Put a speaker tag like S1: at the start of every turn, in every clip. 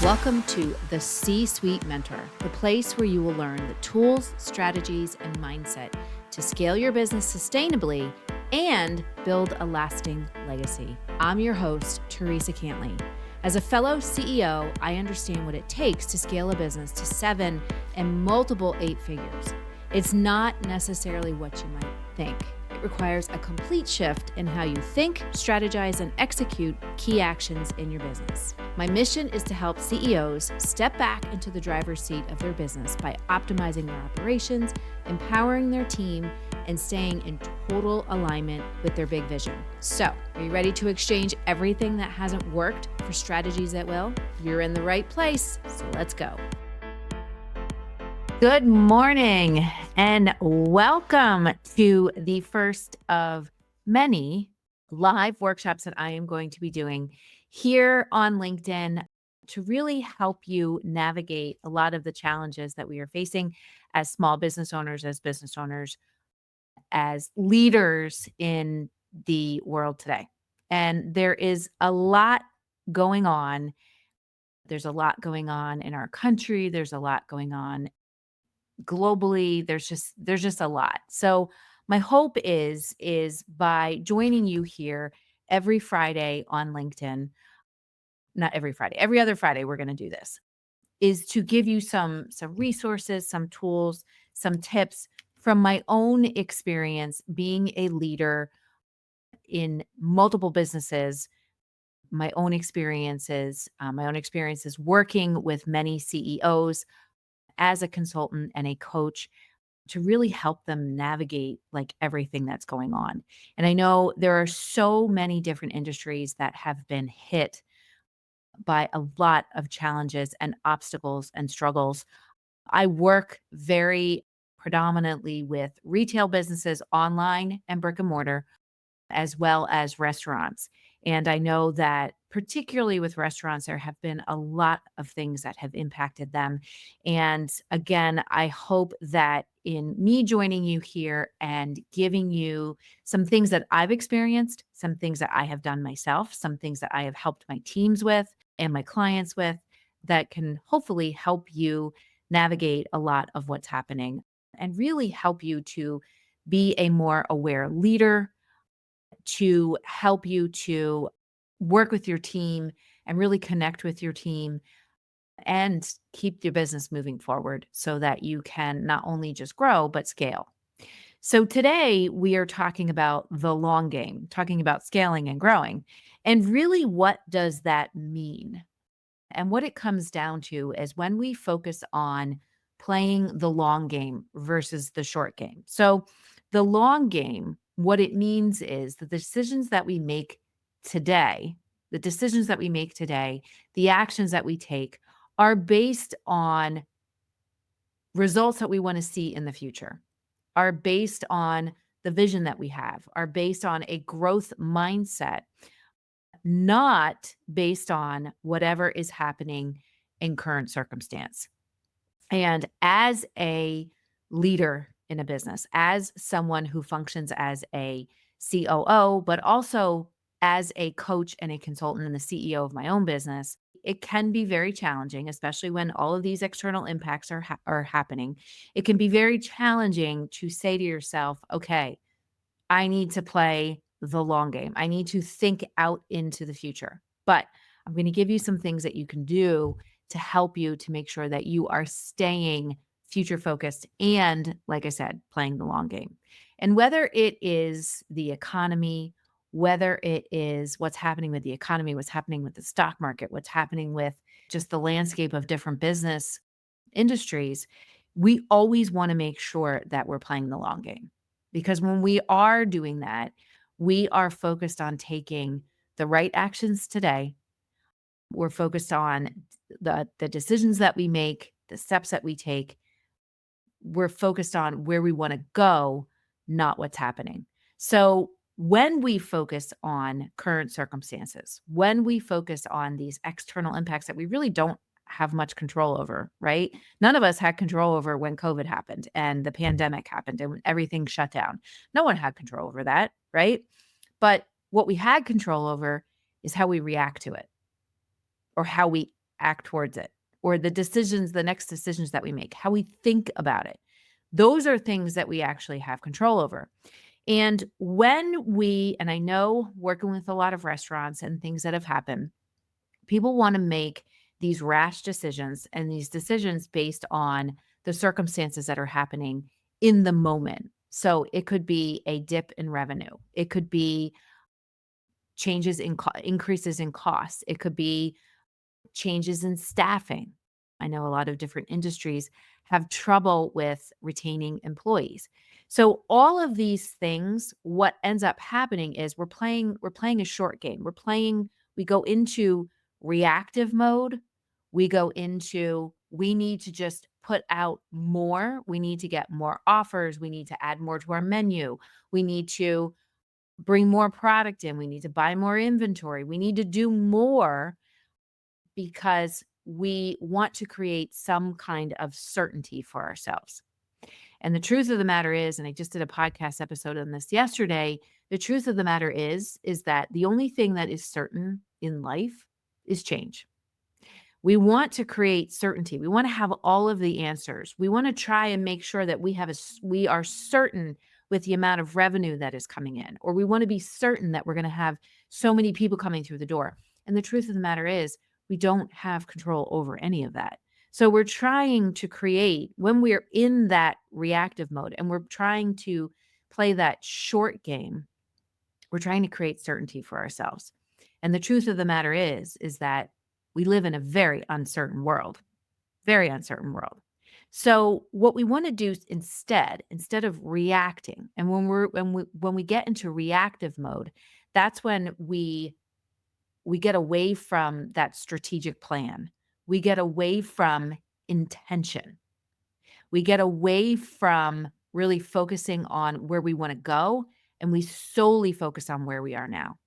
S1: Welcome to the C-Suite Mentor, the place where you will learn the tools, strategies, and mindset to scale your business sustainably and build a lasting legacy. I'm your host, Theresa Cantley. As a fellow CEO, I understand what it takes to scale a business to 7 and multiple 8 figures. It's not necessarily what you might think. It requires a complete shift in how you think, strategize, and execute key actions in your business. My mission is to help CEOs step back into the driver's seat of their business by optimizing their operations, empowering their team, and staying in total alignment with their big vision. So, are you ready to exchange everything that hasn't worked for strategies that will? You're in the right place, so let's go. Good morning and welcome to the first of many live workshops that I am going to be doing here on LinkedIn to really help you navigate a lot of the challenges that we are facing as small business owners, as leaders in the world today. And there is a lot going on. There's a lot going on in our country. There's a lot going on globally. There's just a lot. So my hope is by joining you here every Friday on LinkedIn, not every Friday, every other Friday, we're going to do this, is to give you some resources, some tools, some tips from my own experience being a leader in multiple businesses, my own experiences working with many CEOs as a consultant and a coach to really help them navigate like everything that's going on. And I know there are so many different industries that have been hit by a lot of challenges and obstacles and struggles. I work very predominantly with retail businesses, online and brick and mortar, as well as restaurants. And I know that particularly with restaurants, there have been a lot of things that have impacted them. And again, I hope that in me joining you here and giving you some things that I've experienced, some things that I have done myself, some things that I have helped my teams with and my clients with, that can hopefully help you navigate a lot of what's happening and really help you to be a more aware leader, to help you to work with your team and really connect with your team and keep your business moving forward so that you can not only just grow, but scale. So today we are talking about the long game, talking about scaling and growing. And really, what does that mean? And what it comes down to is when we focus on playing the long game versus the short game. So the long game, what it means is the decisions that we make today, the actions that we take are based on results that we want to see in the future, are based on the vision that we have, are based on a growth mindset, not based on whatever is happening in current circumstance. And as a leader in a business, as someone who functions as a COO, but also as a coach and a consultant and the CEO of my own business, it can be very challenging, especially when all of these external impacts are happening. It can be very challenging to say to yourself, okay, I need to play the long game. I need to think out into the future. But I'm going to give you some things that you can do to help you to make sure that you are staying future focused and, like I said, playing the long game. And whether it is the economy, whether it is what's happening with the economy, what's happening with the stock market, what's happening with just the landscape of different business industries, we always want to make sure that we're playing the long game. Because when we are doing that, we are focused on taking the right actions today. We're focused on the decisions that we make, the steps that we take. We're focused on where we want to go, not what's happening. So when we focus on current circumstances, when we focus on these external impacts that we really don't have much control over, right? None of us had control over when COVID happened and the pandemic happened and everything shut down. No one had control over that, right? But what we had control over is how we react to it or how we act towards it, or the next decisions that we make, how we think about it. Those are things that we actually have control over. And and I know working with a lot of restaurants and things that have happened, people want to make these rash decisions and these decisions based on the circumstances that are happening in the moment. So it could be a dip in revenue. It could be increases in costs. It could be changes in staffing. I know a lot of different industries have trouble with retaining employees. So all of these things, what ends up happening is we're playing a short game. We go into reactive mode. We need to just put out more. We need to get more offers. We need to add more to our menu. We need to bring more product in. We need to buy more inventory. We need to do more because we want to create some kind of certainty for ourselves. And the truth of the matter is, and I just did a podcast episode on this yesterday, the truth of the matter is that the only thing that is certain in life is change. We want to create certainty. We want to have all of the answers. We want to try and make sure that we are certain with the amount of revenue that is coming in, or we want to be certain that we're going to have so many people coming through the door. And the truth of the matter is, we don't have control over any of that. So we're trying to create, when we're in that reactive mode and we're trying to play that short game, we're trying to create certainty for ourselves. And the truth of the matter is that we live in a very uncertain world, very uncertain world. So what we want to do instead of reacting, and when we get into reactive mode, that's when we get away from that strategic plan. We get away from intention. We get away from really focusing on where we want to go, and we solely focus on where we are now.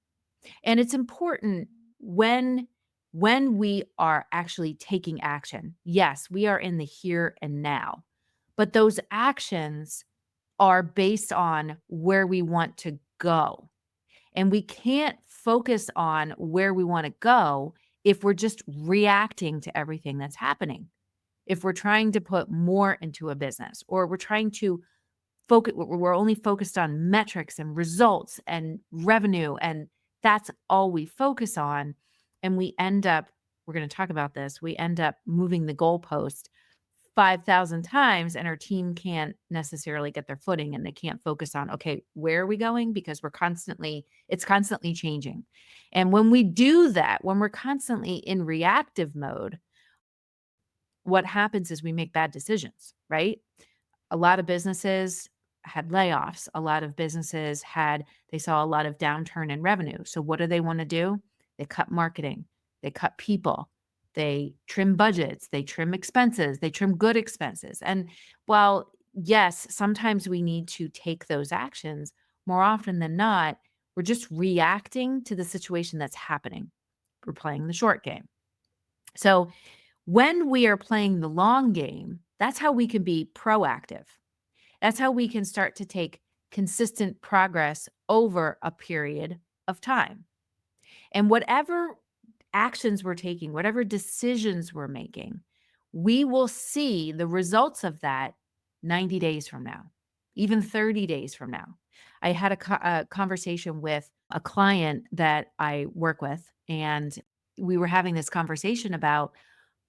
S1: And it's important when we are actually taking action. Yes, we are in the here and now, but those actions are based on where we want to go. And we can't focus on where we want to go if we're just reacting to everything that's happening. If we're trying to put more into a business, or we're trying to we're only focused on metrics and results and revenue, and that's all we focus on. And we're going to talk about this, we end up moving the goalpost 5,000 times, and our team can't necessarily get their footing, and they can't focus on, okay, where are we going? Because it's constantly changing. And when we do that, when we're constantly in reactive mode, what happens is we make bad decisions, right? A lot of businesses had layoffs. A lot of businesses they saw a lot of downturn in revenue. So what do they want to do? They cut marketing, they cut people, they trim budgets, they trim expenses, they trim good expenses. And while, yes, sometimes we need to take those actions, more often than not, we're just reacting to the situation that's happening. We're playing the short game. So when we are playing the long game, that's how we can be proactive. That's how we can start to take consistent progress over a period of time. And whatever actions we're taking, whatever decisions we're making, we will see the results of that 90 days from now, even 30 days from now. I had a conversation with a client that I work with, and we were having this conversation about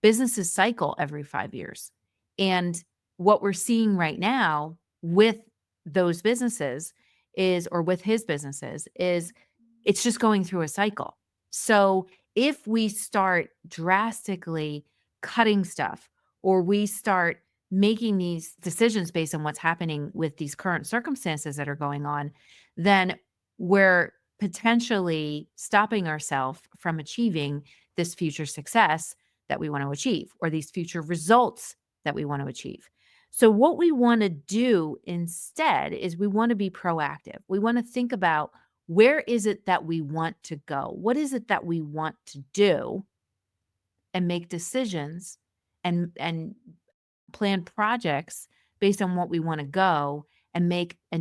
S1: businesses cycle every 5 years. And what we're seeing right now with those businesses or with his businesses, is it's just going through a cycle. So if we start drastically cutting stuff, or we start making these decisions based on what's happening with these current circumstances that are going on, then we're potentially stopping ourselves from achieving this future success that we want to achieve, or these future results that we want to achieve. So what we want to do instead is we want to be proactive. We want to think about, where is it that we want to go? What is it that we want to do? And make decisions and plan projects based on what we want to go, and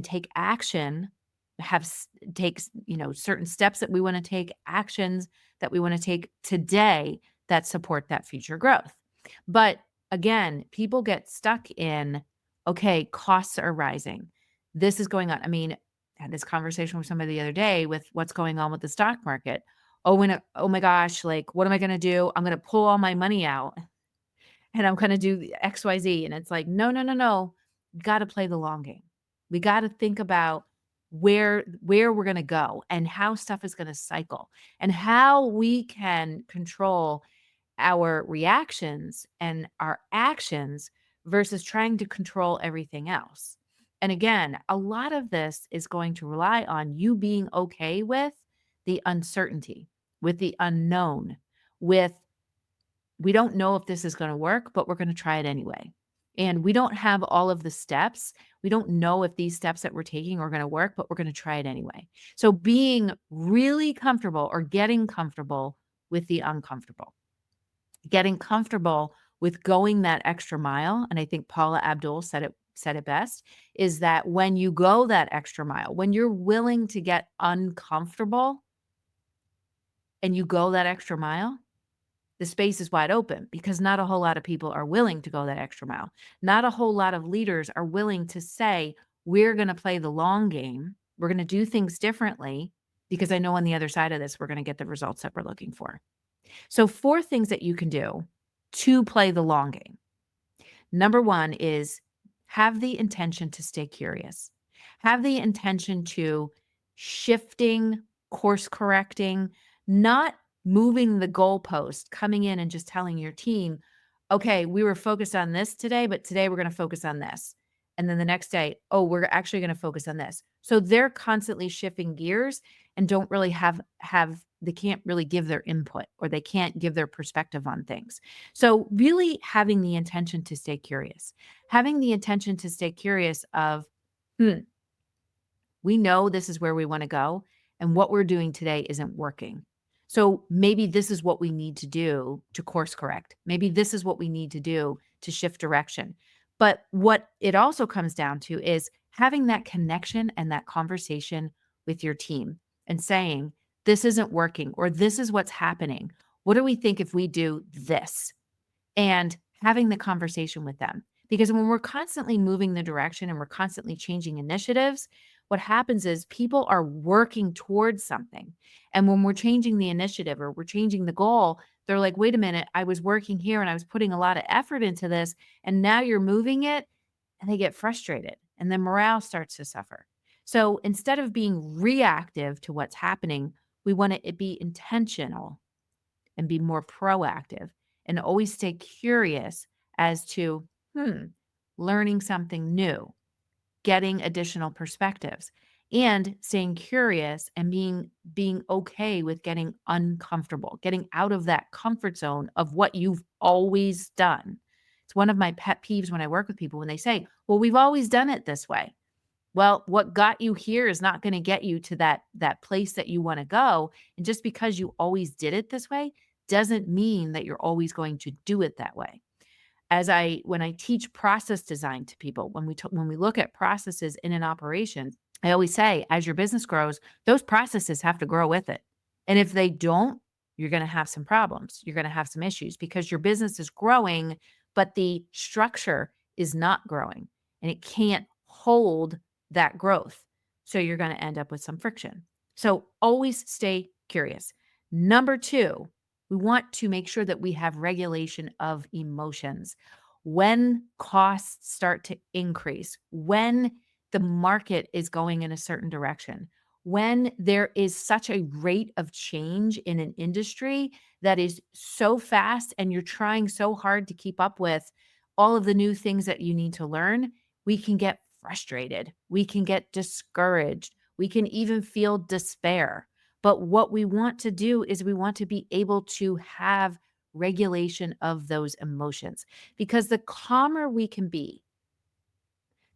S1: take action, take certain steps that we want to take, actions that we want to take today that support that future growth. But again, people get stuck in, okay, costs are rising. This is going on. I mean, I had this conversation with somebody the other day with what's going on with the stock market. Oh my gosh, like, what am I going to do? I'm going to pull all my money out and I'm gonna do the XYZ. And it's like, no, no, no, no. We gotta play the long game. We gotta think about where we're gonna go and how stuff is gonna cycle and how we can control our reactions and our actions versus trying to control everything else. And again, a lot of this is going to rely on you being okay with the uncertainty, with the unknown, with we don't know if this is going to work, but we're going to try it anyway. And we don't have all of the steps. We don't know if these steps that we're taking are going to work, but we're going to try it anyway. So being really comfortable or getting comfortable with the uncomfortable, getting comfortable with going that extra mile. And I think Paula Abdul said it best is that when you go that extra mile, when you're willing to get uncomfortable and you go that extra mile, the space is wide open because not a whole lot of people are willing to go that extra mile. Not a whole lot of leaders are willing to say, we're going to play the long game. We're going to do things differently because I know on the other side of this, we're going to get the results that we're looking for. So 4 things that you can do to play the long game. Number 1 is have the intention to stay curious. Have the intention to shifting, course correcting, not moving the goalpost, coming in and just telling your team, okay, we were focused on this today, but today we're going to focus on this. And then the next day, oh, we're actually going to focus on this. So they're constantly shifting gears and don't really have they can't really give their input or they can't give their perspective on things. So really having the intention to stay curious, having the intention to stay curious of, we know this is where we want to go and what we're doing today isn't working. So maybe this is what we need to do to course correct. Maybe this is what we need to do to shift direction. But what it also comes down to is having that connection and that conversation with your team and saying, this isn't working or this is what's happening. What do we think if we do this? And having the conversation with them. Because when we're constantly moving the direction and we're constantly changing initiatives, what happens is people are working towards something. And when we're changing the initiative or we're changing the goal, they're like, wait a minute, I was working here and I was putting a lot of effort into this. And now you're moving it. And they get frustrated. And then morale starts to suffer. So instead of being reactive to what's happening, we want it to be intentional and be more proactive and always stay curious as to, learning something new, getting additional perspectives, and staying curious and being okay with getting uncomfortable, getting out of that comfort zone of what you've always done. It's one of my pet peeves when I work with people when they say, well, we've always done it this way. Well, what got you here is not going to get you to that place that you want to go. And just because you always did it this way doesn't mean that you're always going to do it that way. When I teach process design to people, when we look at processes in an operation, I always say, as your business grows, those processes have to grow with it. And if they don't, you're going to have some problems. You're going to have some issues because your business is growing, but the structure is not growing and it can't hold that growth. So you're going to end up with some friction. So always stay curious. Number 2, we want to make sure that we have regulation of emotions. When costs start to increase, when the market is going in a certain direction, when there is such a rate of change in an industry that is so fast and you're trying so hard to keep up with all of the new things that you need to learn, we can get frustrated. We can get discouraged. We can even feel despair. But what we want to do is we want to be able to have regulation of those emotions because the calmer we can be,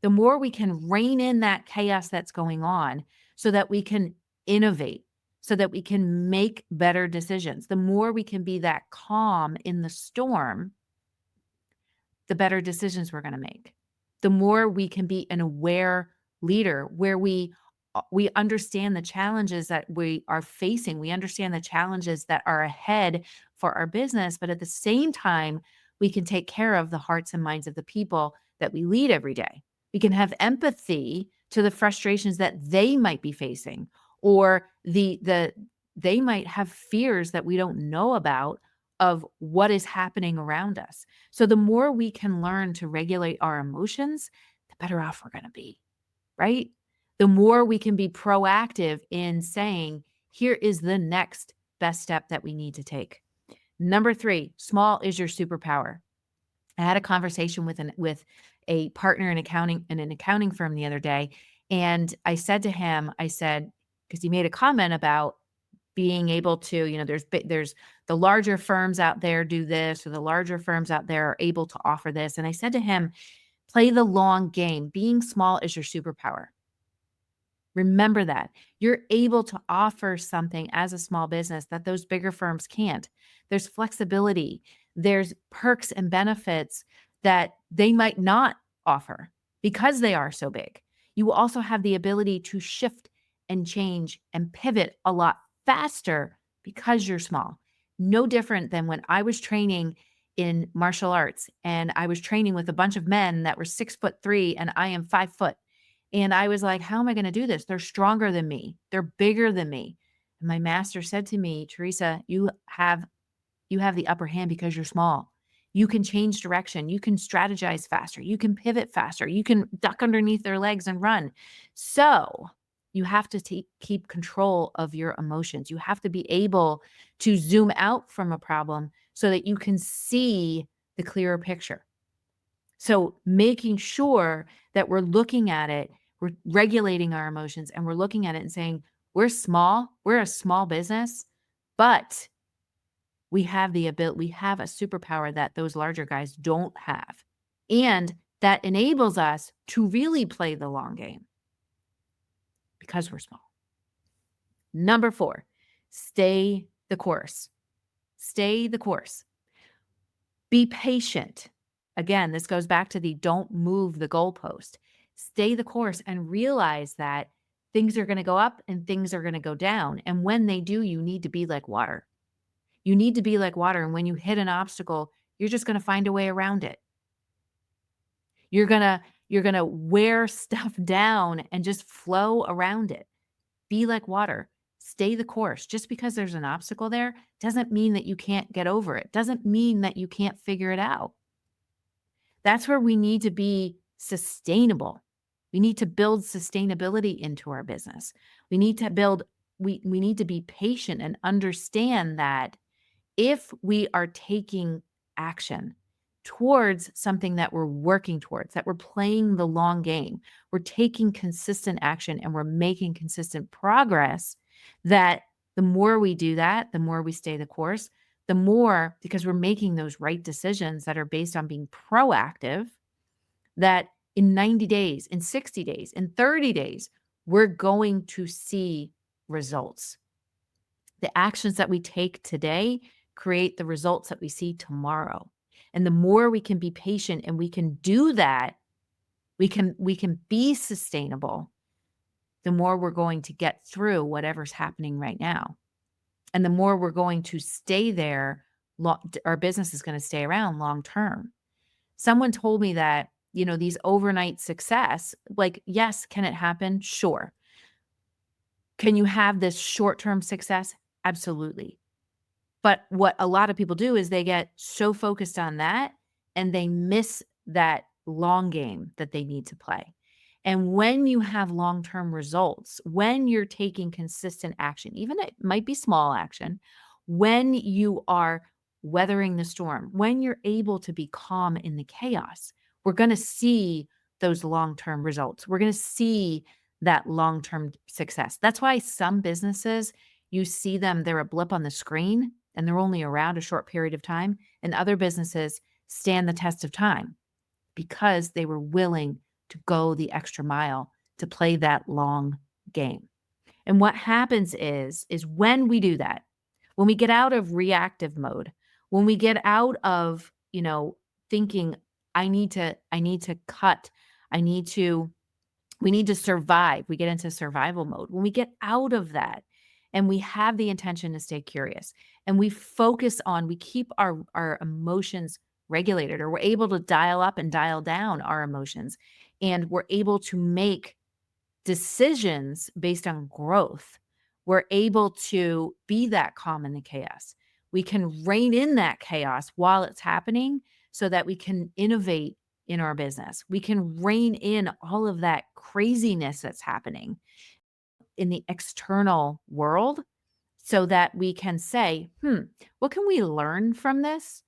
S1: the more we can rein in that chaos that's going on so that we can innovate, so that we can make better decisions. The more we can be that calm in the storm, the better decisions we're going to make. The more we can be an aware leader where we we understand the challenges that we are facing. We understand the challenges that are ahead for our business, but at the same time, we can take care of the hearts and minds of the people that we lead every day. We can have empathy to the frustrations that they might be facing, or they might have fears that we don't know about of what is happening around us. So the more we can learn to regulate our emotions, the better off we're going to be, right? The more we can be proactive in saying, here is the next best step that we need to take. Number 3, small is your superpower. I had a conversation with a partner in an accounting firm the other day, and I said to him, I said, because he made a comment about being able to, there's the larger firms out there do this, or the larger firms out there are able to offer this. And I said to him, play the long game. Being small is your superpower. Remember that. You're able to offer something as a small business that those bigger firms can't. There's flexibility, there's perks and benefits that they might not offer because they are so big. You will also have the ability to shift and change and pivot a lot faster because you're small. No different than when I was training in martial arts and I was training with a bunch of men that were 6'3" and I am 5 foot. And I was like, how am I going to do this? They're stronger than me. They're bigger than me. And my master said to me, Theresa, you have the upper hand because you're small. You can change direction. You can strategize faster. You can pivot faster. You can duck underneath their legs and run. So you have to keep control of your emotions. You have to be able to zoom out from a problem so that you can see the clearer picture. So making sure that we're looking at it, we're regulating our emotions, and we're looking at it and saying, we're small, we're a small business, but we have the ability, we have a superpower that those larger guys don't have. And that enables us to really play the long game because we're small. Number 4, stay the course. Stay the course. Be patient. Again, this goes back to the don't move the goalpost. Stay the course and realize that things are going to go up and things are going to go down. And when they do, you need to be like water. You need to be like water. And when you hit an obstacle, you're just going to find a way around it. You're going to wear stuff down and just flow around it. Be like water. Stay the course. Just because there's an obstacle there doesn't mean that you can't get over it. Doesn't mean that you can't figure it out. That's where we need to be sustainable. We need to build sustainability into our business. We need to we need to be patient and understand that if we are taking action towards something that we're working towards, that we're playing the long game, we're taking consistent action and we're making consistent progress, that the more we do that, the more we stay the course, the more, because we're making those right decisions that are based on being proactive, that in 90 days, in 60 days, in 30 days, we're going to see results. The actions that we take today create the results that we see tomorrow. And the more we can be patient and we can do that, we can be sustainable, the more we're going to get through whatever's happening right now. And the more we're going to stay there, our business is going to stay around long term. Someone told me that, these overnight success, like, yes, can it happen? Sure. Can you have this short-term success? Absolutely. But what a lot of people do is they get so focused on that and they miss that long game that they need to play. And when you have long-term results, when you're taking consistent action, even it might be small action, when you are weathering the storm, when you're able to be calm in the chaos, we're going to see those long-term results. We're going to see that long-term success. That's why some businesses, you see them, they're a blip on the screen and they're only around a short period of time. And other businesses stand the test of time because they were willing to go the extra mile to play that long game. And what happens is when we do that, when we get out of reactive mode, when we get out of, thinking I need to cut, I need to We need to survive. We get into survival mode. When we get out of that and we have the intention to stay curious and we focus on, we keep our emotions regulated, or we're able to dial up and dial down our emotions, and we're able to make decisions based on growth. We're able to be that calm in the chaos. We can rein in that chaos while it's happening so that we can innovate in our business. We can rein in all of that craziness that's happening in the external world so that we can say, what can we learn from this?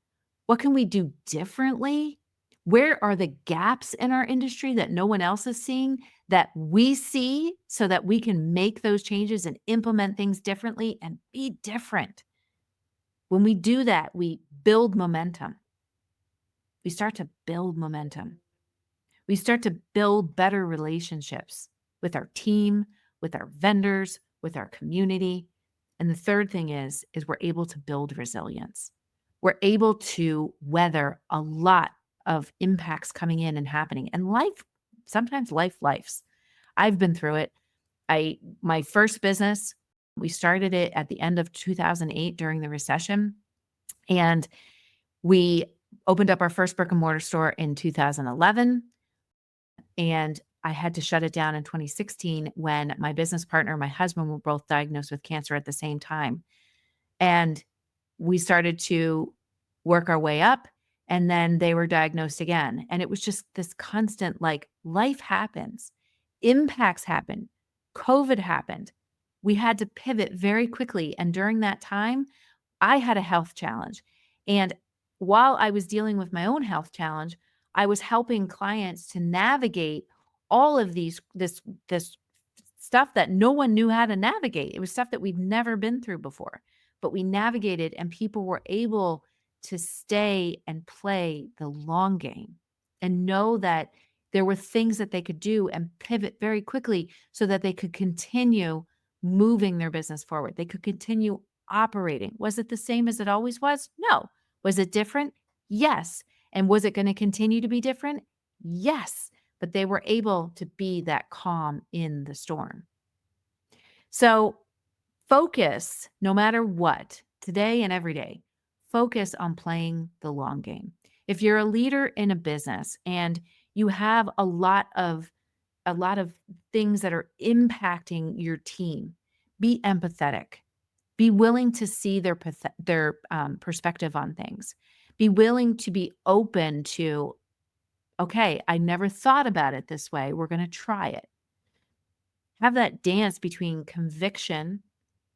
S1: What can we do differently? Where are the gaps in our industry that no one else is seeing that we see so that we can make those changes and implement things differently and be different? When we do that, we build momentum. We start to build momentum. We start to build better relationships with our team, with our vendors, with our community. And the third thing is we're able to build resilience. We're able to weather a lot of impacts coming in and happening. And sometimes lifes. I've been through it. My first business, we started it at the end of 2008 during the recession. And we opened up our first brick and mortar store in 2011. And I had to shut it down in 2016 when my business partner and my husband were both diagnosed with cancer at the same time. And we started to work our way up, and then they were diagnosed again. And it was just this constant, like, life happens, impacts happen, COVID happened. We had to pivot very quickly. And during that time, I had a health challenge. And while I was dealing with my own health challenge, I was helping clients to navigate all of this stuff that no one knew how to navigate. It was stuff that we'd never been through before, but we navigated, and people were able to stay and play the long game and know that there were things that they could do and pivot very quickly so that they could continue moving their business forward. They could continue operating. Was it the same as it always was? No. Was it different? Yes. And was it going to continue to be different? Yes. But they were able to be that calm in the storm. So focus, no matter what, today and every day, focus on playing the long game. If you're a leader in a business and you have a lot of things that are impacting your team, be empathetic. Be willing to see their perspective on things. Be willing to be open to, okay, I never thought about it this way. We're going to try it. Have that dance between conviction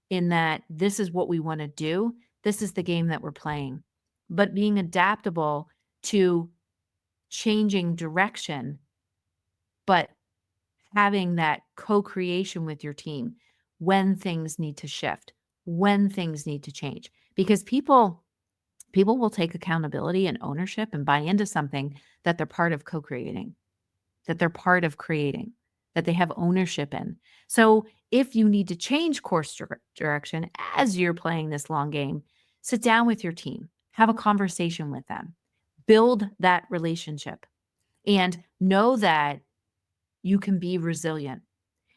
S1: in that this is what we want to do. This is the game that we're playing, but being adaptable to changing direction, but having that co-creation with your team when things need to shift, when things need to change, because people will take accountability and ownership and buy into something that they're part of co-creating, that they're part of creating, that they have ownership in. So if you need to change course direction as you're playing this long game, sit down with your team, have a conversation with them, build that relationship, and know that you can be resilient.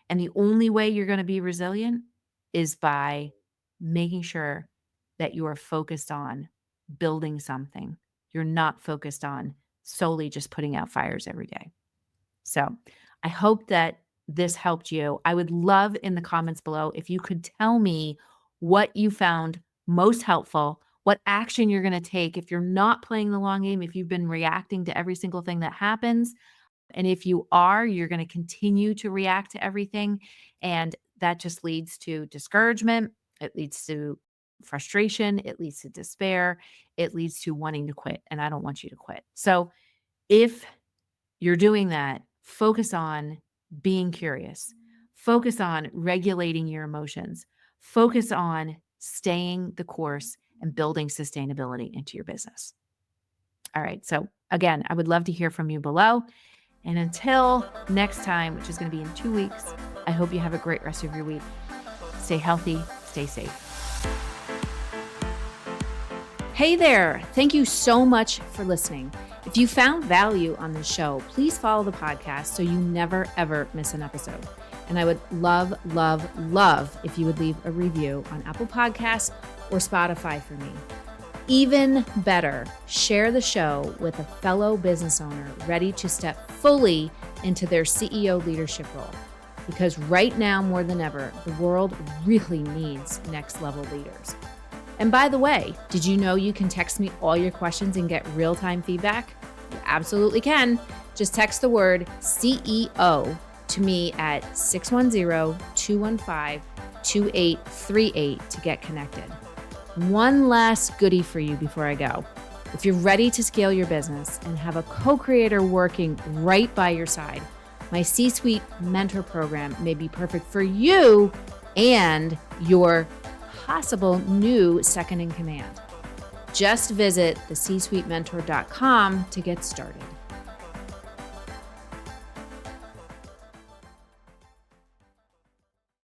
S1: And the only way you're going to be resilient is by making sure that you are focused on building something. You're not focused on solely just putting out fires every day. So I hope that this helped you. I would love in the comments below if you could tell me what you found most helpful, what action you're going to take if you're not playing the long game, if you've been reacting to every single thing that happens. And if you are, you're going to continue to react to everything. And that just leads to discouragement. It leads to frustration. It leads to despair. It leads to wanting to quit. And I don't want you to quit. So if you're doing that, focus on being curious. Focus on regulating your emotions. Focus on staying the course and building sustainability into your business. All right. So again, I would love to hear from you below. And until next time, which is going to be in 2 weeks, I hope you have a great rest of your week. Stay healthy, stay safe. Hey there. Thank you so much for listening. If you found value on this show, please follow the podcast so you never, ever miss an episode. And I would love, love, love if you would leave a review on Apple Podcasts or Spotify for me. Even better, share the show with a fellow business owner ready to step fully into their CEO leadership role. Because right now, more than ever, the world really needs next level leaders. And by the way, did you know you can text me all your questions and get real-time feedback? You absolutely can. Just text the word CEO to me at 610-215-2838 to get connected. One last goodie for you before I go. If you're ready to scale your business and have a co-creator working right by your side, my C-Suite Mentor Program may be perfect for you and your possible new second in command. Just visit thecsuitementor.com to get started.